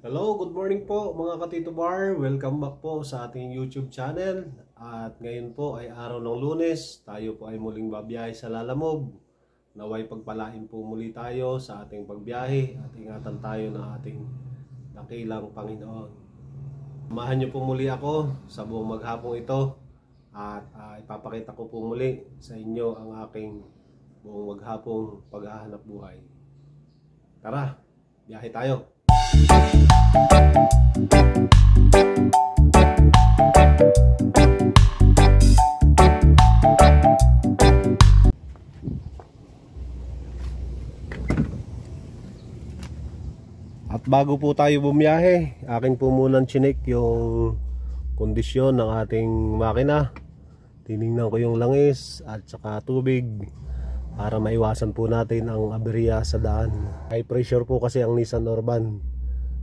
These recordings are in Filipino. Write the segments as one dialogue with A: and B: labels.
A: Hello, good morning po mga Katito Bar. Welcome back po sa ating YouTube channel. At ngayon po ay araw ng Lunes. Tayo po ay muling babiyahe sa Lalamove. Naway pagpalain po muli tayo sa ating pagbiyahe at ingatan tayo ng ating dakilang Panginoon. Samahan niyo po muli ako sa buong maghapong ito at ipapakita ko po muli sa inyo ang aking buong maghapong paghahanap buhay. Tara, biyahe tayo! At bago po tayo bumiyahe, akin po munang chinik yung kondisyon ng ating makina. Tiningnan ko yung langis at saka tubig para maiwasan po natin ang aberya sa daan. High pressure po kasi ang Nissan Urban,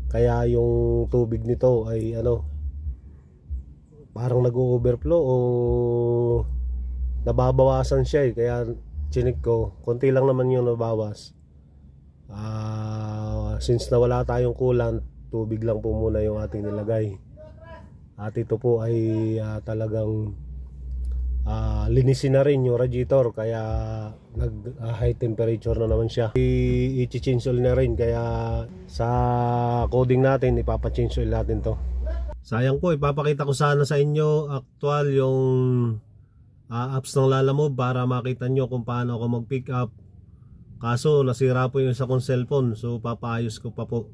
A: kaya yung tubig nito ay parang nag-overflow o nababawasan siya kaya chinik ko, konti lang naman yung nabawas. Since nawala tayong coolant, tubig lang po muna yung ating nilagay. At ito po ay talagang linisin na rin yung radiator, kaya nag high temperature na naman siya. I-change oil na rin, kaya sa coding natin ipapa-change oil natin to. Sayang po, ipapakita ko sana sa inyo actual yung apps ng Lalamove para makita nyo kung paano ako mag-pick up. Kaso nasira po yung isa kong cellphone, so papaayos ko pa po.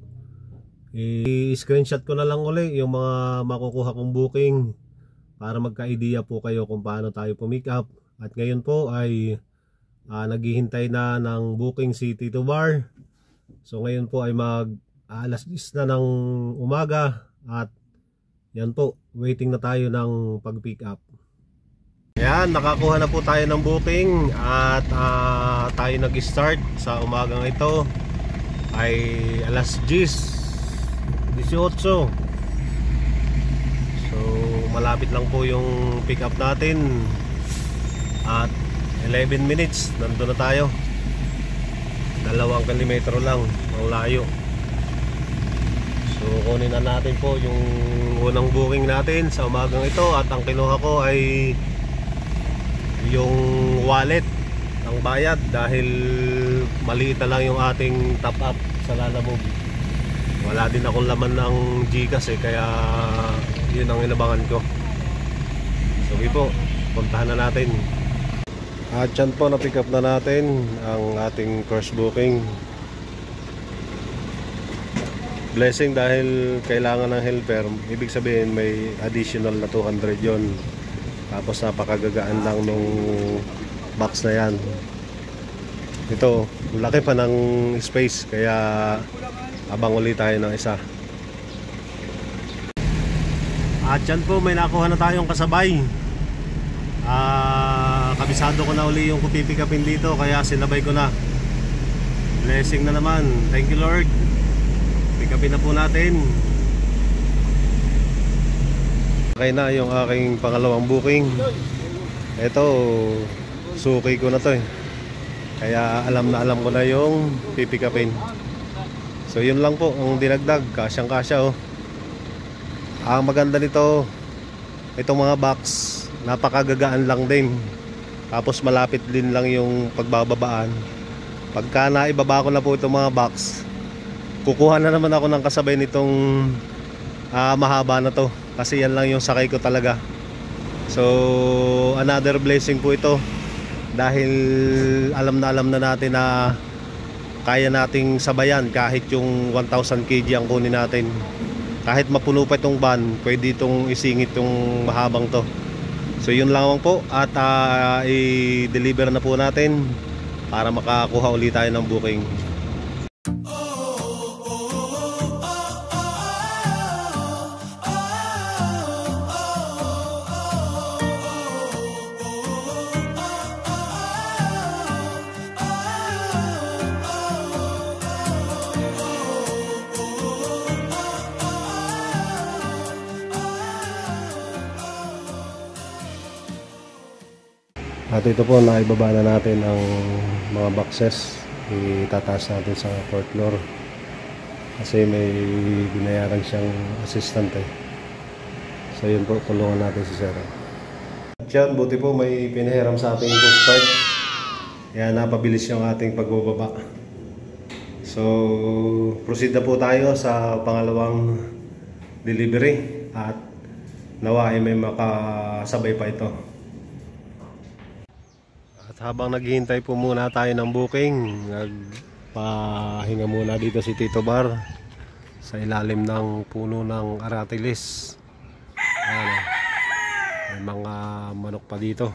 A: I-screenshot ko na lang uli yung mga makukuha kong booking para magka-idea po kayo kung paano tayo pumick up. At ngayon po ay naghihintay na ng booking si Tito Bar. So ngayon po ay alas 10 na ng umaga at yan po, waiting na tayo ng pag-pick up. Ayan, nakakuha na po tayo ng booking at tayo nag-start sa umagang ito ay alas 10:18. So malapit lang po yung pick up natin at 11 minutes nandun na tayo. 2 kilometro lang ang layo. So kunin na natin po yung unang booking natin sa umagang ito at ang kinuha ko ay yung wallet ng bayad dahil maliit na lang yung ating top up sa Lalamove. Wala din akong laman ng Gcash kaya yun ang inabangan ko. So po, puntahan na natin. At yan po, na-pick up na natin ang ating course booking. Blessing dahil kailangan ng helper, ibig sabihin may additional na 200 yon. Tapos napakagagaan lang nung box na yan. Ito, laki pa ng space, kaya abang ulit tayo ng isa. At yan po, may nakuha na tayong kasabay. Kabisado ko na uli yung kupipikapin dito, kaya sinabay ko na. Blessing na naman. Thank you Lord. Pikapin na po natin. Okay na yung aking pangalawang booking. Ito, suki ko na to kaya alam na alam ko na yung pipikapin. So yun lang po ang dinagdag, kasyang kasya Ang maganda nito, itong mga box, napakagagaan lang din. Tapos malapit din lang yung pagbababaan. Pagka naibaba ko na po itong mga box, kukuha na naman ako ng kasabay nitong mahaba na to, kasi yan lang yung sakay ko talaga. So another blessing po ito, dahil alam na natin na kaya nating sabayan kahit yung 1000 kg ang kunin natin. Kahit mapuno pa itong van, pwede itong isingit yung mahabang to. So yun lang po, at i-deliver na po natin para makakuha ulit tayo ng booking. At ito po, naibaba na natin ang mga boxes. Itataas natin sa 4th floor. Kasi may binayaran siyang assistant eh. So yun po, tulungan natin si Sir. At yan, buti po may pinahiram sa ating Coast Guard. Kaya napabilis yung ating pagbababa. So proceed na po tayo sa pangalawang delivery. At nawa ay may makasabay pa ito. At habang naghihintay po muna tayo ng booking, nagpahinga muna dito si Tito Bar sa ilalim ng puno ng aratilis. Ayan, may mga manok pa dito,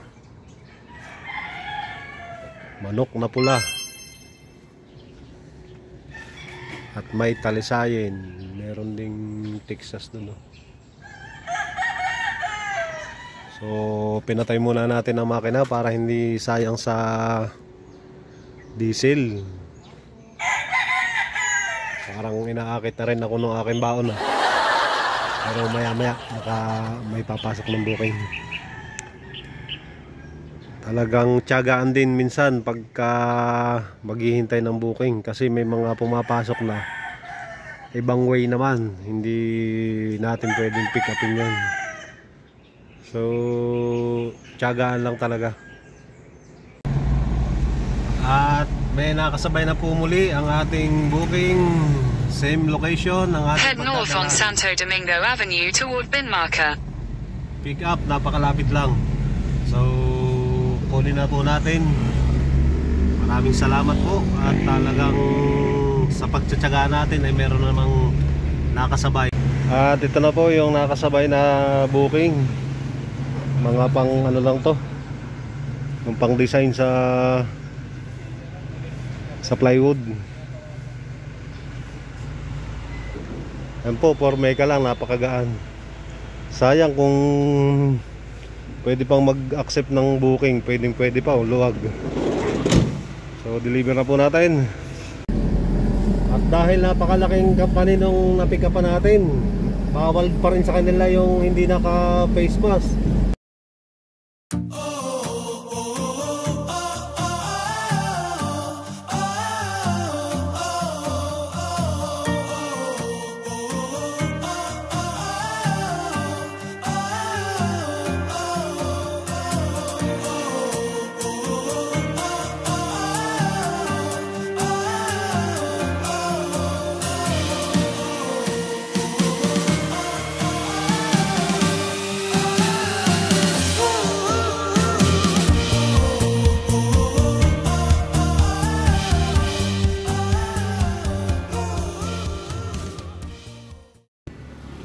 A: manok na pula at may talisayin, meron ding Texas dun. So pinatay muna natin ang makina para hindi sayang sa diesel. Parang inaakit na rin ako ng aking baon pero maya maya baka may papasok ng booking. Talagang tiyagaan din minsan pagka maghihintay ng booking kasi may mga pumapasok na ibang way naman, hindi natin pwedeng pick upin yan. So tiyagaan lang talaga. At may nakasabay na po muli ang ating booking. Same location ng ating
B: Head north on Santo Domingo Avenue toward Binmarca.
A: Pick up, napakalapit lang. So kunin na po natin. Maraming salamat po. At talagang sa pagtsatsaga natin ay meron namang nakasabay. At ito na po yung nakasabay na booking. Mga pang ano lang to, yung pang design sa plywood. Yan po, for meka lang, napakagaan. Sayang kung pwede pang mag-accept ng booking, pwede pa, luwag. So deliver na po natin. At dahil napakalaking company nung na-pick up natin, bawal pa rin sa kanila yung hindi naka face mask.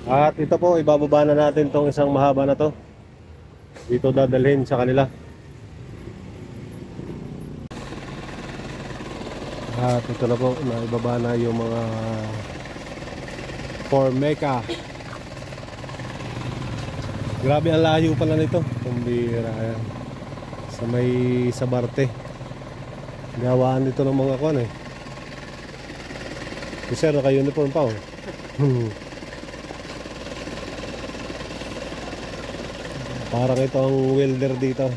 A: At ito po, ibababa na natin tong isang mahaba na to. Dito dadalhin sa kanila. At ito na po, naibaba na yung mga Formeca. Grabe ang layo pala nito. Kumbira yan. Sa may Sabarte. Gawaan dito ng mga kwan eh. Si sir, naka-uniform pa oh. Parang ito ang welder dito.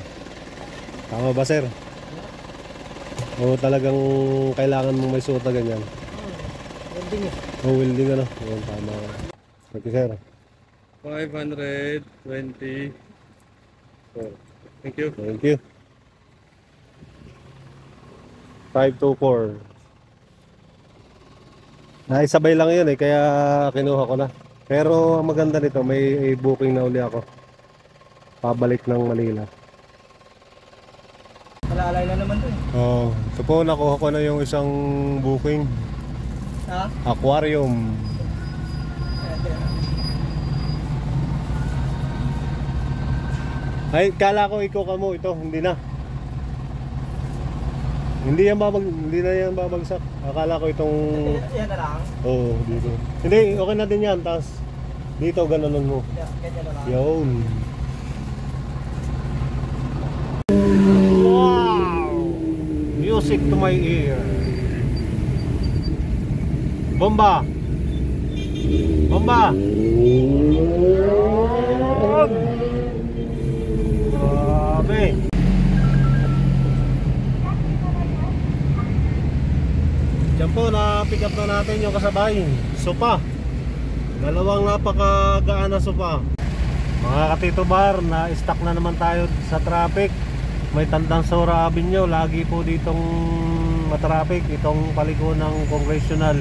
A: Tama ba sir? O talagang kailangan mong may suot na ganyan?
C: Welding eh.
A: O welding ano? Ayan, tama. Thank you sir.
C: 520. Thank you.
A: Thank you. 524. Naisabay lang yun eh, kaya kinuha ko na. Pero ang maganda nito, may booking na uli ako. Pabalik ng Manila.
C: Malalay na naman to eh.
A: Oh, ito po, nakuha ko na yung isang booking.
C: Ha?
A: Aquarium. Ay, kala ko ikaw ka mo ito, hindi na. Hindi na yan babagsak. Akala ko itong
C: Yan na lang.
A: oh, dito. Hindi, okay na din yan. Tapos dito ganonon mo.
C: Ganyan na lang.
A: Yun. Wow! Music to my ear. Bomba! Bomba! Grabe! Diyan po, na-pick up na natin yung kasabay. sopa. Dalawang napakagaan na sopa. Mga katito bar, na stuck na naman tayo sa traffic. May Tandang Sora Avenue, lagi po ditong matraffic itong paliko ng Congressional.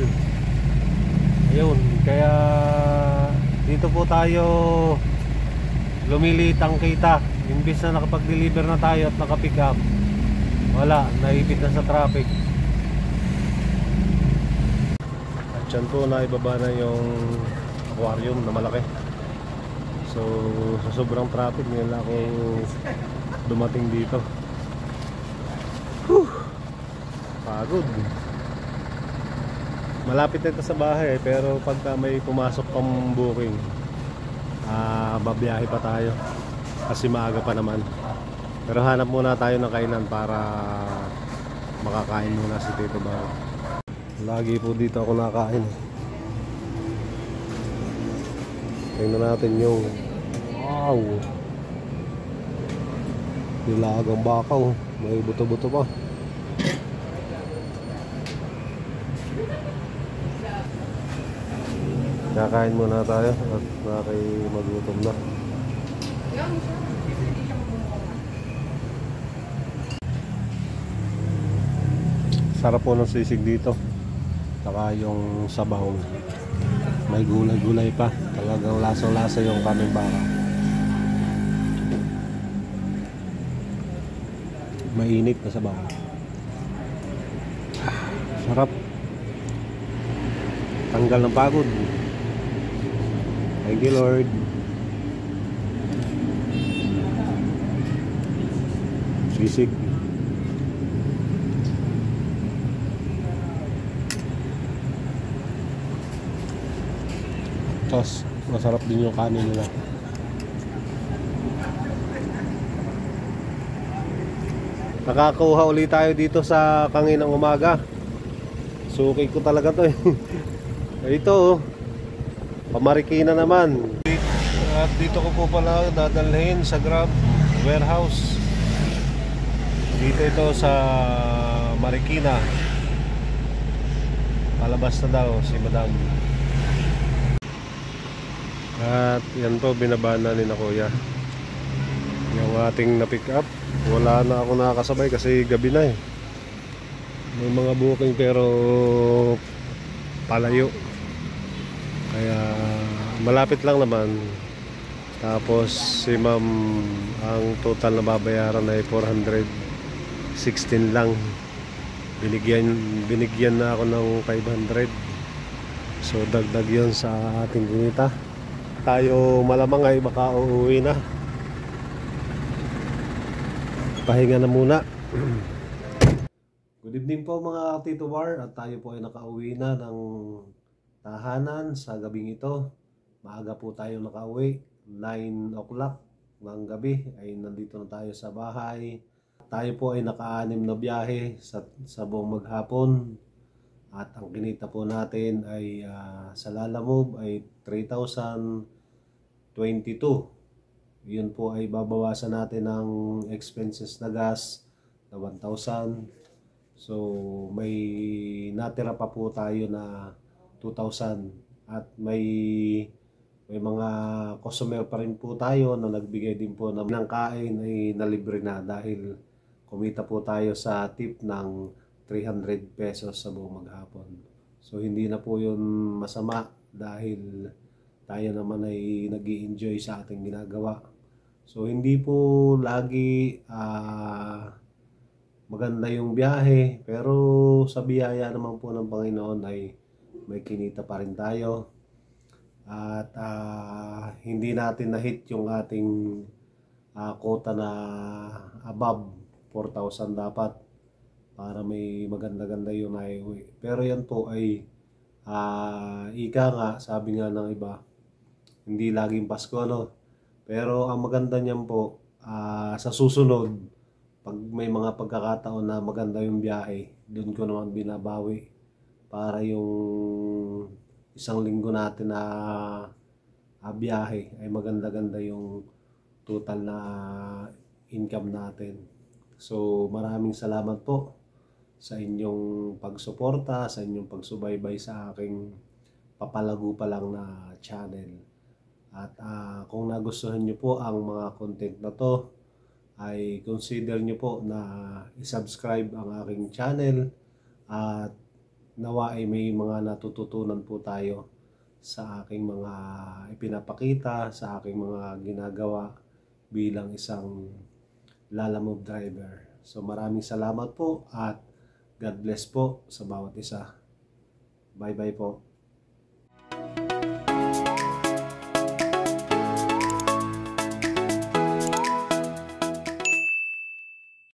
A: Ayun, kaya dito po tayo lumilit ang kita. Imbis na nakapag-deliver na tayo at nakapick up, wala, naipit na sa traffic. At dyan po naibaba na yung aquarium na malaki. So sa sobrang traffic nila ako dumating dito. Pagod. Malapit na ito sa bahay pero pagka may pumasok pang booking, babiyahe pa tayo kasi maaga pa naman. Pero hanap muna tayo ng kainan para makakain muna si Tito Bar. Lagi po dito ako nakain. Tingnan natin yung wow, nilagang bakaw, may buto-buto pa. Kakain muna tayo at magutom na. Sarap po ng sisig dito. Saka yung sabaw, may gulay-gulay pa. Talagang lasang-lasa yung kaming baka. Mainit na sabaw. Sarap. Tanggal ng pagod. Thank you, Lord. Sisig. Tapos masarap din yung kanin nila. Nakakuha ulit tayo dito sa kanginang umaga. Suki ko talaga to eh. Ito, pamarikina naman. At dito ko po pala dadalhin sa Grab warehouse. Dito ito sa Marikina. Palabas na daw si Madam. At yan po, binabana ni na Kuya yung ating na-pick up. Wala na ako nakakasabay kasi gabi na eh. May mga booking pero palayo. Kaya malapit lang naman. Tapos si ma'am, ang total na babayaran ay 416 lang. Binigyan na ako ng 500. So dagdag yun sa ating kinita. Tayo malamang ay baka uuwi na. Pahinga na muna. Good evening po mga Tito Bar. At tayo po ay nakauwi na ng tahanan sa gabing ito. Maaga po tayo nakauwi. 9 o'clock ng gabi ay nandito na tayo sa bahay. Tayo po ay naka-6 na biyahe sa buong maghapon. At ang kinita po natin ay sa Lalamove ay 3,022. Yun po ay babawasan natin ng expenses na gas na 1,000. So may natira pa po tayo na 2,000. At may mga customer pa rin po tayo na nagbigay din po ng kain ay nalibre na dahil kumita po tayo sa tip ng 300 pesos sa buong maghapon. So hindi na po yun masama dahil tayo naman ay nag-i-enjoy sa ating ginagawa. So hindi po lagi maganda yung biyahe, pero sa biyaya naman po ng Panginoon ay may kinita pa rin tayo. At hindi natin na-hit yung ating quota na above 4,000 dapat para may maganda-ganda yung naiuwi. Pero yan po ay ika nga, sabi nga ng iba, hindi laging Pasko, no? Pero ang maganda niyan po, sa susunod, pag may mga pagkakataon na maganda yung biyahe, doon ko naman binabawi para yung isang linggo natin na biyahe ay maganda-ganda yung total na income natin. So maraming salamat po sa inyong pagsuporta, sa inyong pagsubaybay sa aking papalago pa lang na channel. At kung nagustuhan nyo po ang mga content na to, ay consider nyo po na i-subscribe ang aking channel at nawa ay may mga natututunan po tayo sa aking mga ipinapakita, sa aking mga ginagawa bilang isang Lalamove driver. So maraming salamat po at God bless po sa bawat isa. Bye bye po.